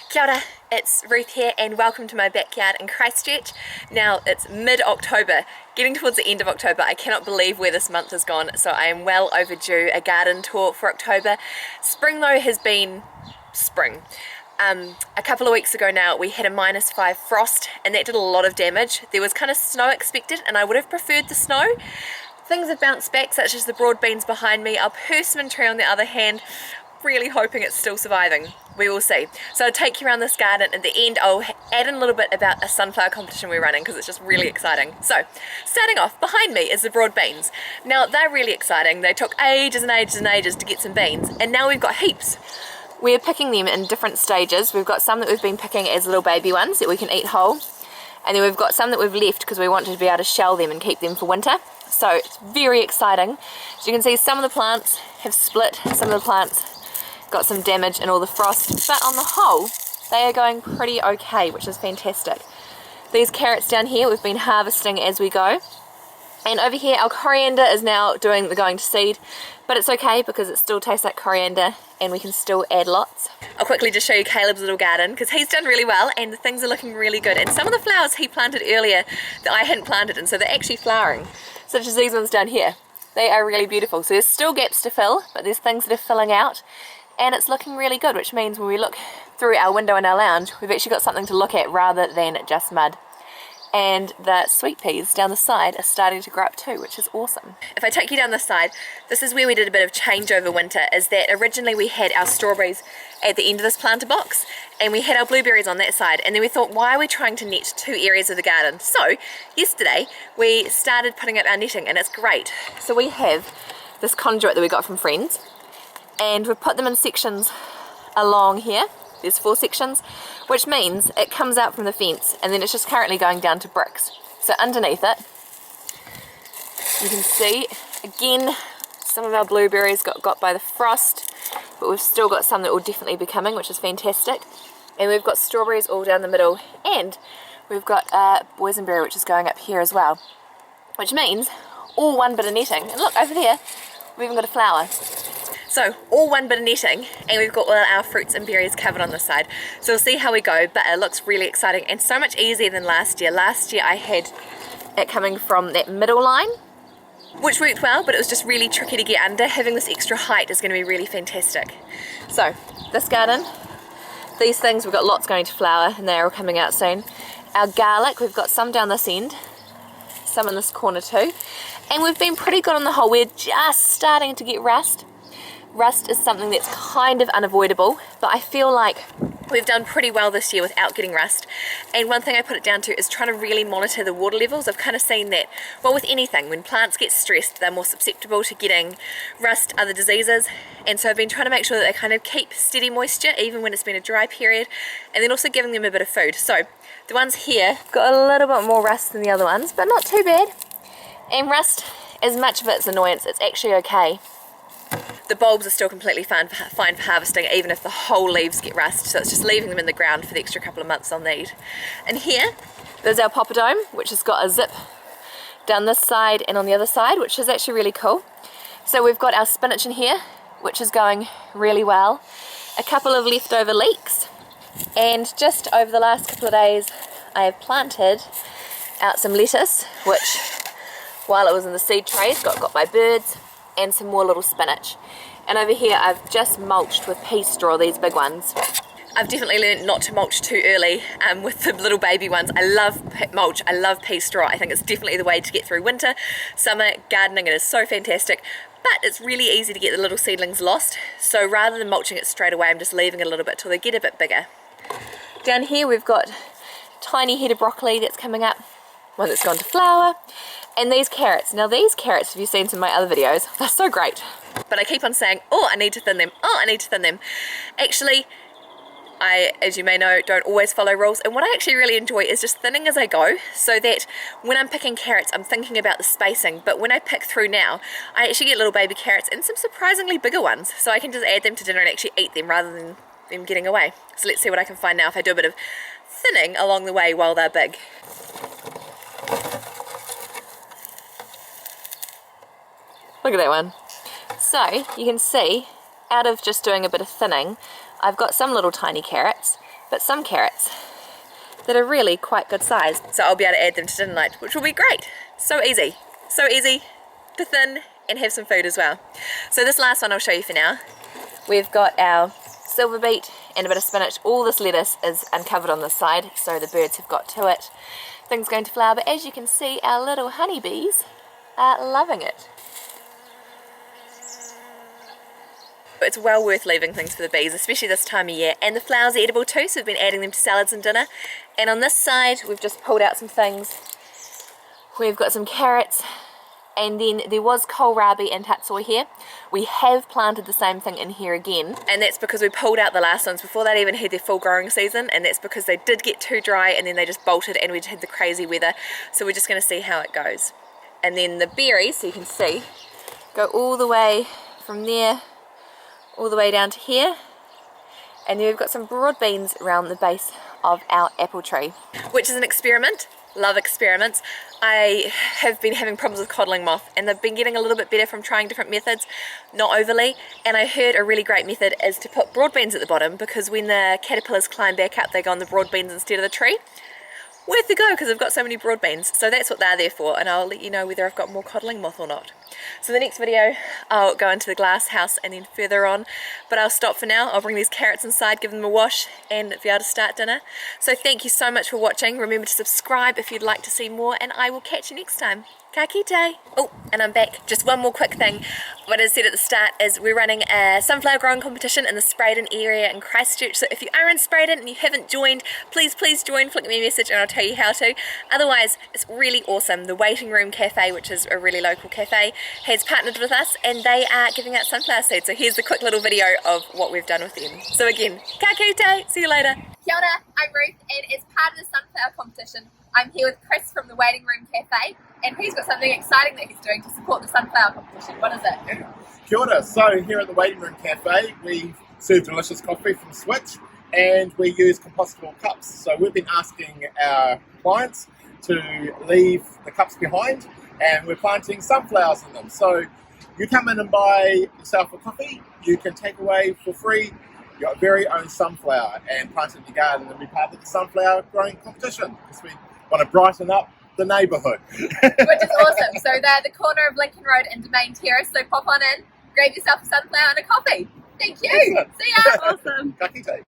Kia ora, it's Ruth here and welcome to my backyard in Christchurch. Now it's mid-October, getting towards the end of October. I cannot believe where this month has gone, so I am well overdue a garden tour for October. Spring though has been spring. A couple of weeks ago now we had a -5 frost and that did a lot of damage. There was kind of snow expected and I would have preferred the snow. Things have bounced back, such as the broad beans behind me. Our persimmon tree on the other hand, really hoping it's still surviving. We will see. So I'll take you around this garden. At the end I'll add in a little bit about a sunflower competition we're running because it's just really exciting. So starting off, behind me is the broad beans. Now they're really exciting. They took ages and ages and ages to get some beans and now we've got heaps. We're picking them in different stages. We've got some that we've been picking as little baby ones that we can eat whole, and then we've got some that we've left because we wanted to be able to shell them and keep them for winter. So it's very exciting. As you can see, some of the plants have split, some of the plants got some damage and all the frost, but on the whole they are going pretty okay, which is fantastic. These carrots down here we've been harvesting as we go, and over here our coriander is now doing the going to seed, but it's okay because it still tastes like coriander and we can still add lots. I'll quickly just show you Caleb's little garden because he's done really well and the things are looking really good, and some of the flowers he planted earlier that I hadn't planted, and so they're actually flowering, such as these ones down here. They are really beautiful. So there's still gaps to fill, but there's things that are filling out and it's looking really good, which means when we look through our window in our lounge we've actually got something to look at rather than just mud. And the sweet peas down the side are starting to grow up too, which is awesome. If I take you down the side, this is where we did a bit of change over winter, is that originally we had our strawberries at the end of this planter box and we had our blueberries on that side, and then we thought, why are we trying to net two areas of the garden? So yesterday we started putting up our netting and it's great. So we have this conduit that we got from friends and we've put them in sections along here. There's 4 sections, which means it comes out from the fence and then it's just currently going down to bricks. So underneath it, you can see, again, some of our blueberries got by the frost, but we've still got some that will definitely be coming, which is fantastic. And we've got strawberries all down the middle, and we've got boysenberry, which is going up here as well, which means all one bit of netting. And look, over there, we've even got a flower. So all one bit of netting and we've got all our fruits and berries covered on this side. So we'll see how we go, but it looks really exciting and so much easier than last year. Last year I had it coming from that middle line, which worked well, but it was just really tricky to get under. Having this extra height is going to be really fantastic. So this garden, these things, we've got lots going to flower and they're all coming out soon. Our garlic, we've got some down this end, some in this corner too, and we've been pretty good on the whole. We're just starting to get rust. Rust is something that's kind of unavoidable, but I feel like we've done pretty well this year without getting rust. And one thing I put it down to is trying to really monitor the water levels. I've kind of seen that, well, with anything, when plants get stressed, they're more susceptible to getting rust, other diseases. And so I've been trying to make sure that they kind of keep steady moisture even when it's been a dry period, and then also giving them a bit of food. So the ones here got a little bit more rust than the other ones, but not too bad. And rust, as much of its annoyance, it's actually okay. The bulbs are still completely fine for harvesting, even if the whole leaves get rust, so it's just leaving them in the ground for the extra couple of months they'll need. And here, there's our poppadome, which has got a zip down this side and on the other side, which is actually really cool. So we've got our spinach in here, which is going really well. A couple of leftover leeks, and just over the last couple of days I have planted out some lettuce, which while it was in the seed trays got by birds, and some more little spinach. And over here I've just mulched with pea straw, these big ones. I've definitely learned not to mulch too early with the little baby ones. I love mulch, I love pea straw. I think it's definitely the way to get through winter, summer, gardening. It is so fantastic, but it's really easy to get the little seedlings lost. So rather than mulching it straight away, I'm just leaving it a little bit till they get a bit bigger. Down here we've got tiny head of broccoli that's coming up, one that's gone to flower, and these carrots. Now these carrots, if you've seen some of my other videos, they're so great. But I keep on saying, oh, I need to thin them, oh, I need to thin them. Actually, I, as you may know, don't always follow rules, and what I actually really enjoy is just thinning as I go, so that when I'm picking carrots, I'm thinking about the spacing, but when I pick through now, I actually get little baby carrots and some surprisingly bigger ones, so I can just add them to dinner and actually eat them rather than them getting away. So let's see what I can find now if I do a bit of thinning along the way while they're big. Look at that one. So you can see, out of just doing a bit of thinning, I've got some little tiny carrots, but some carrots that are really quite good size. So I'll be able to add them to dinner night, which will be great. So easy to thin and have some food as well. So this last one I'll show you for now. We've got our silver beet and a bit of spinach. All this lettuce is uncovered on this side, so the birds have got to it. Things going to flower, but as you can see, our little honeybees are loving it. It's well worth leaving things for the bees, especially this time of year. And the flowers are edible too, so we've been adding them to salads and dinner. And on this side, we've just pulled out some things. We've got some carrots, and then there was kohlrabi and tatsoi here. We have planted the same thing in here again, and that's because we pulled out the last ones before they'd even had their full growing season, and that's because they did get too dry and then they just bolted and we had the crazy weather. So we're just going to see how it goes. And then the berries, so you can see, go all the way from there all the way down to here, and then we've got some broad beans around the base of our apple tree, which is an experiment. Love experiments. I have been having problems with codling moth, and they've been getting a little bit better from trying different methods, not overly. And I heard a really great method is to put broad beans at the bottom, because when the caterpillars climb back up they go on the broad beans instead of the tree. Worth the go, because I've got so many broad beans. So that's what they're there for, and I'll let you know whether I've got more codling moth or not. So the next video I'll go into the glass house and then further on, but I'll stop for now. I'll bring these carrots inside, give them a wash, and be able to start dinner. So thank you so much for watching. Remember to subscribe if you'd like to see more, and I will catch you next time. Ka kite! Oh, and I'm back. Just one more quick thing. What I said at the start is we're running a sunflower growing competition in the Sprayden area in Christchurch. So if you are in Sprayden and you haven't joined, please join. Flick me a message and I'll tell you how to. Otherwise, it's really awesome. The Waiting Room Cafe, which is a really local cafe, has partnered with us and they are giving out sunflower seeds. So here's the quick little video of what we've done with them. So again, ka kite! See you later. Kia ora, I'm Ruth, and as part of the sunflower competition, I'm here with Chris from the Waiting Room Cafe, and he's got something exciting that he's doing to support the sunflower competition. What is it? Kia ora. So here at the Waiting Room Cafe, we serve delicious coffee from Switch, and we use compostable cups. So we've been asking our clients to leave the cups behind, and we're planting sunflowers in them. So you come in and buy yourself a coffee, you can take away for free your very own sunflower and plant it in your garden and be part of the sunflower growing competition, because we want to brighten up the neighbourhood. Which is awesome. So they're at the corner of Lincoln Road and Domain Terrace, so pop on in, grab yourself a sunflower and a coffee. Thank you. Excellent. See ya. Awesome. Ka kite.